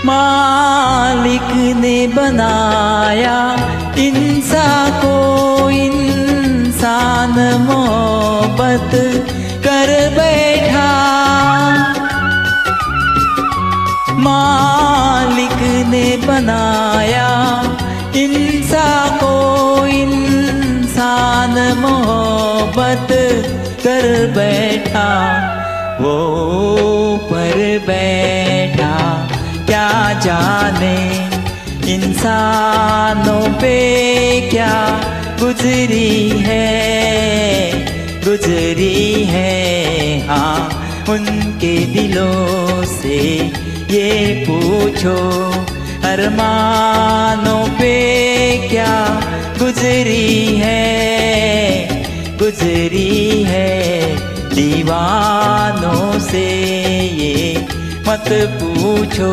मालिक ने बनाया इंसान को, इंसान मोहब्बत कर बैठा। मालिक ने बनाया इंसान को, इंसान मोहब्बत कर बैठा। वो पर बैठा क्या जाने इंसानों पे क्या गुजरी है। हाँ, उनके दिलों से ये पूछो, अरमानों पे क्या गुजरी है। दीवानों से ये मत पूछो।